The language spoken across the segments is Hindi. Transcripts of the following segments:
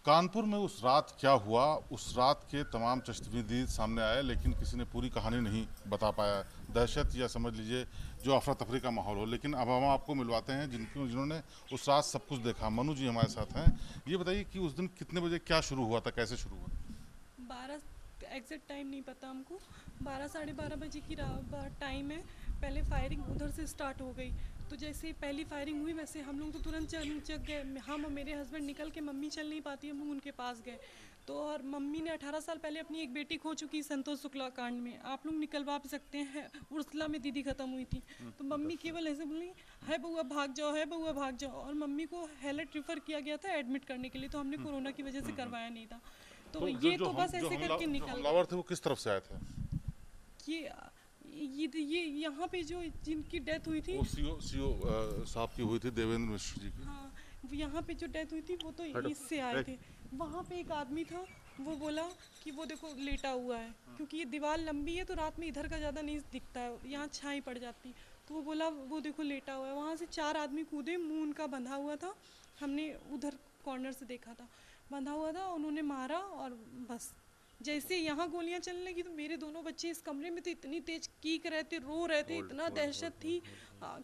कानपुर में उस रात क्या हुआ, उस रात के तमाम चश्मदीद सामने आए, लेकिन किसी ने पूरी कहानी नहीं बता पाया। दहशत या समझ लीजिए जो अफरा तफरी का माहौल हो। लेकिन अब हम आपको मिलवाते हैं जिन्होंने उस रात सब कुछ देखा। मनु जी हमारे साथ हैं। ये बताइए कि उस दिन कितने बजे क्या शुरू हुआ था, कैसे शुरू हुआ? 12 एग्जैक्ट टाइम नहीं पता हमको। 12 साढ़े 12 बजे की टाइम है। पहले फायरिंग उधर से स्टार्ट हो गई। तो जैसे पहली फायरिंग हुई वैसे हम लोग तो तुरंत चक गए। हम और मेरे हस्बैंड निकल के, मम्मी चल नहीं पाती, हम लोग उनके पास गए। तो और मम्मी ने 18 साल पहले अपनी एक बेटी खो चुकी संतोष शुक्ला कांड में, आप लोग निकलवा भी सकते हैं। उर्सला में दीदी खत्म हुई थी। तो मम्मी केवल ऐसे बोली, है बउआ भाग जाओ, है बउआ भाग जाओ। और मम्मी को हेलट रेफर किया गया था एडमिट करने के लिए, तो हमने कोरोना की वजह से करवाया नहीं था। तो तो ये तो बस ऐसे करके जो निकल गए। हमलावर थे वो किस तरफ से आए थे? ये यहाँ पे जो जिनकी डेथ हुई थी। वो सीओ साहब की हुई थी, देवेंद्र मिश्र जी की। हाँ, वो यहाँ पे जो डेथ हुई थी वो तो हेड इससे ऑफ आए थे। वहाँ पे एक आदमी था, वो बोला कि वो देखो लेटा हुआ है, क्योंकि ये दीवार लंबी है तो रात में इधर का ज़्यादा नहीं दिखता है, यहाँ छाई पड़ जाती। तो वो बोला वो देखो लेटा हुआ है। वहाँ से 4 आदमी कूदे, मुंह उनका बंधा हुआ था। हमने उधर कॉर्नर से देखा था, बंधा हुआ था। उन्होंने मारा और बस जैसे यहाँ गोलियां चलने लगी तो मेरे दोनों बच्चे इस कमरे में थे, इतनी तेज कीक रहे थे, रो रहे थे, इतना दहशत थी। आ,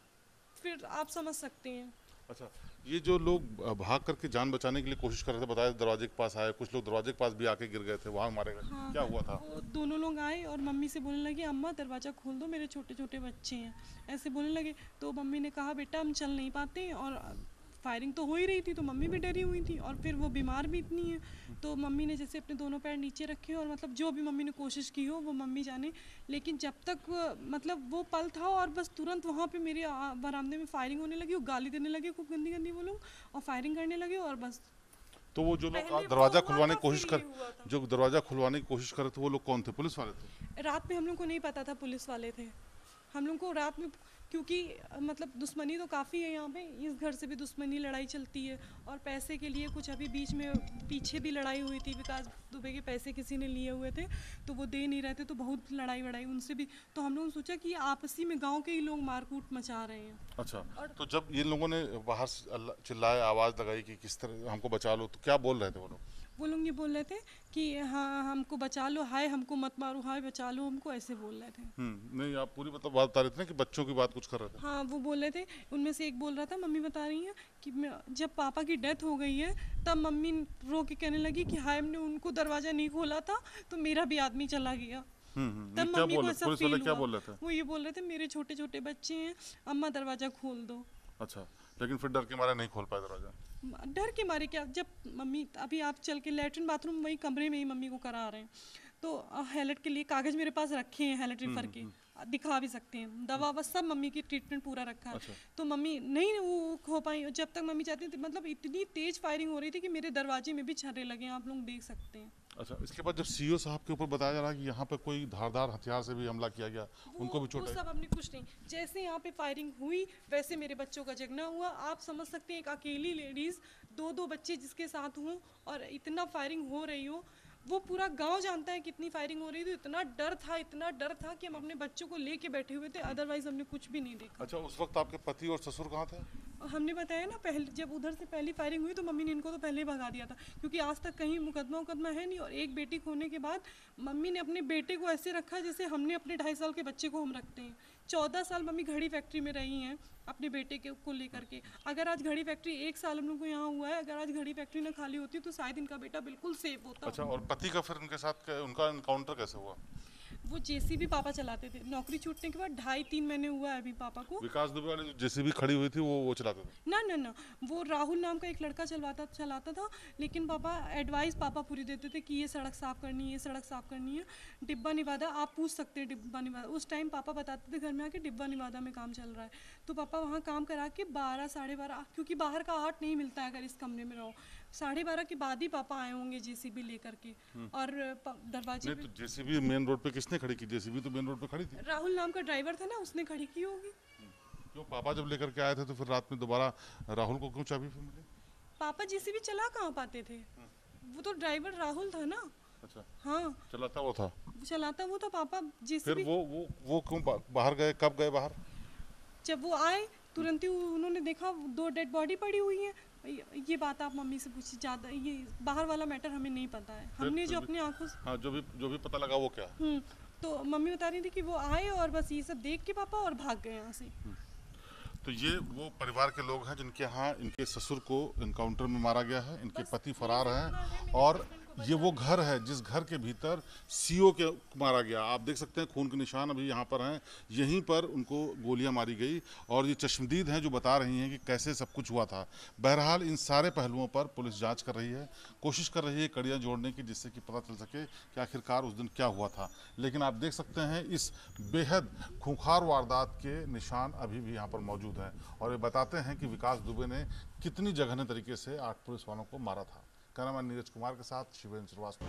फिर आप समझ सकते हैं। अच्छा, ये जो लोग भाग करके जान बचाने के लिए कोशिश कर रहे थे, बताया दरवाजे के पास आए, कुछ लोग दरवाजे के पास भी आके गिर गए थे, वहां मारे गए, हाँ, क्या हुआ था? वो दोनों लोग आए और मम्मी से बोलने लगे, अम्मा दरवाज़ा खोल दो, मेरे छोटे छोटे बच्चे हैं, ऐसे बोलने लगे। तो मम्मी ने कहा बेटा हम चल नहीं पाते। और फायरिंग तो हो ही रही थी तो मम्मी भी डरी हुई थी, और फिर वो बीमार भी इतनी है। तो मम्मी ने जैसे अपने दोनों पैर नीचे रखे, और मतलब जो भी मम्मी ने कोशिश की हो वो मम्मी जाने। लेकिन जब तक मतलब वो पल था, और बस तुरंत वहाँ पे मेरे बरामदे में फायरिंग होने लगी, वो गाली देने लगे खूब गंदी गंदी वो लोग, और फायरिंग करने लगे। और बस तो वो जो लोग पहले वो दरवाजा हुआ खुलवाने था, की फिर कोशिश कर ये हुआ था। जो दरवाजा खुलवाने की कोशिश कर रहे थे वो लोग कौन थे? पुलिस वाले थे? रात में हम लोग को नहीं पता था पुलिस वाले थे। हम लोग को रात में, क्योंकि मतलब दुश्मनी तो काफ़ी है यहाँ पे, इस घर से भी दुश्मनी लड़ाई चलती है। और पैसे के लिए कुछ अभी बीच में पीछे भी लड़ाई हुई थी, विकास दुबे के पैसे किसी ने लिए हुए थे, तो वो दे नहीं रहे थे, तो बहुत लड़ाई वड़ाई उनसे भी। तो हम लोगों ने सोचा कि आपसी में गांव के ही लोग मारकूट मचा रहे हैं। अच्छा, और तो जब ये लोगों ने बाहर से चिल्लाए, आवाज लगाई कि किस तरह हमको बचा लो, तो क्या बोल रहे थे वो लोग? वो लोग ये बोल रहे थे कि हाँ हमको बचा लो, हाय हमको मत मारो, हाय बचा लो हमको, ऐसे बोल रहे थे। नहीं, आप पूरी मतलब बात बता रहे थे ना कि बच्चों की बात कुछ कर रहे थे। हाँ वो बोल रहे थे। उनमें से एक बोल रहा था, मम्मी बता रही हैं कि जब पापा की डेथ हो गई है तब मम्मी रो के कहने लगी कि हाय हमने उनको दरवाज़ा नहीं खोला था तो मेरा भी आदमी चला गया। ये तब क्या मम्मी बोल को रहे थे, ऐसा पुलिस वाले फील क्या हुआ। बोल रहे थे? वो ये बोल रहे थे मेरे छोटे छोटे बच्चे हैं, अम्मा दरवाज़ा खोल दो। अच्छा, लेकिन फिर डर के मारे नहीं खोल पाए दरवाजा? डर के मारे क्या, जब मम्मी अभी आप चल के लेटरिन बाथरूम वही कमरे में ही मम्मी को करा रहे हैं। तो हेलट के लिए कागज़ मेरे पास रखे हैं, हेलट रेफर के, दिखा भी सकते हैं, दवा बस सब मम्मी की ट्रीटमेंट पूरा रखा है। अच्छा। तो मम्मी नहीं वो हो पाई। और जब तक मम्मी चाहती थी, मतलब इतनी तेज़ फायरिंग हो रही थी कि मेरे दरवाजे में भी छर्रे लगे हैं, आप लोग देख सकते हैं। अच्छा, इसके बाद जब सीईओ साहब के ऊपर बताया जा रहा है कि यहाँ पे कोई धारदार हथियार से भी हमला किया गया, उनको भी वो चोट आई? सब हमने कुछ नहीं, जैसे यहाँ पे फायरिंग हुई वैसे मेरे बच्चों का जगना हुआ। आप समझ सकते हैं एक अकेली लेडीज़, दो दो बच्चे जिसके साथ हों और इतना फायरिंग हो रही हो। वो पूरा गांव जानता है कितनी फायरिंग हो रही थी। इतना डर था, इतना डर था कि हम अपने बच्चों को लेके बैठे हुए थे, अदरवाइज हमने कुछ भी नहीं देखा। अच्छा, उस वक्त आपके पति और ससुर कहाँ थे? और हमने बताया ना, पहले जब उधर से पहली फायरिंग हुई तो मम्मी ने इनको तो पहले ही भगा दिया था, क्योंकि आज तक कहीं मुकदमा उकदमा है नहीं। और एक बेटी खोने के बाद मम्मी ने अपने बेटे को ऐसे रखा जैसे हमने अपने 2.5 साल के बच्चे को हम रखते हैं। 14 साल मम्मी घड़ी फैक्ट्री में रही हैं अपने बेटे के को लेकर के। अगर आज घड़ी फैक्ट्री 1 साल हम लोग को यहाँ हुआ है, अगर आज घड़ी फैक्ट्री ना खाली होती तो शायद इनका बेटा बिल्कुल सेफ होता। अच्छा, और पति का फिर उनके साथ उनका इनकाउंटर कैसे हुआ? वो जेसीबी पापा चलाते थे, नौकरी छूटने के बाद 2.5-3 महीने हुआ है अभी पापा को। विकास दुबे वाले जो जेसीबी खड़ी हुई थी वो चलाते थे? ना ना ना, वो राहुल नाम का एक लड़का चलवाता चलाता था। लेकिन पापा एडवाइस पापा पूरी देते थे कि ये सड़क साफ़ करनी है, ये सड़क साफ़ करनी है। डिब्बा निवादा आप पूछ सकते हैं, डिब्बा निवादा उस टाइम पापा बताते थे घर में आके डिब्बा निवादा में काम चल रहा है। तो पापा वहाँ काम करा के 12 साढ़े 12, क्योंकि बाहर का आर्ट नहीं मिलता है अगर इस कमरे में रहो, 12:30 के बाद ही पापा आए होंगे जेसीबी लेकर के। और दरवाजे नहीं, पे तो जेसीबी मेन रोड पे किसने खड़ी की? जेसीबी तो मेन रोड पे खड़ी थी। राहुल नाम का ड्राइवर था ना, उसने खड़ी की होगी। क्यों, पापा जब लेकर के आए थे तो फिर रात में दोबारा राहुल को क्यों चाबी फिर मिली? पापा जेसीबी चला कहाँ पाते थे, वो तो ड्राइवर राहुल था ना। अच्छा, हाँ, चलाता वो था। चलाता वो था पापा। फिर जेसीबी वो क्यों बाहर गए, कब गए बाहर? जब वो आए तुरंत ही उन्होंने देखा 2 डेड बॉडी पड़ी हुई है, ये बात आप मम्मी से पूछिए, ज़्यादा ये बाहर वाला मैटर हमें नहीं पता है। हमने जो अपनी आंखों से हाँ, जो भी पता लगा वो क्या? तो मम्मी बता रही थी कि वो आए और बस ये सब देख के पापा और भाग गए यहाँ से। तो ये वो परिवार के लोग हैं जिनके यहाँ इनके ससुर को एनकाउंटर में मारा गया है, इनके पति फरार हैं, और ये वो घर है जिस घर के भीतर सीओ के मारा गया। आप देख सकते हैं खून के निशान अभी यहाँ पर हैं, यहीं पर उनको गोलियां मारी गई, और ये चश्मदीद हैं जो बता रही हैं कि कैसे सब कुछ हुआ था। बहरहाल इन सारे पहलुओं पर पुलिस जांच कर रही है, कोशिश कर रही है कड़ियाँ जोड़ने की, जिससे कि पता चल सके कि आखिरकार उस दिन क्या हुआ था। लेकिन आप देख सकते हैं इस बेहद खूंखार वारदात के निशान अभी भी यहाँ पर मौजूद हैं, और ये बताते हैं कि विकास दुबे ने कितनी जघन्य तरीके से 8 पुलिस वालों को मारा था। कैमरामैन नीरज कुमार के साथ शिवेंद्र श्रीवास्तव।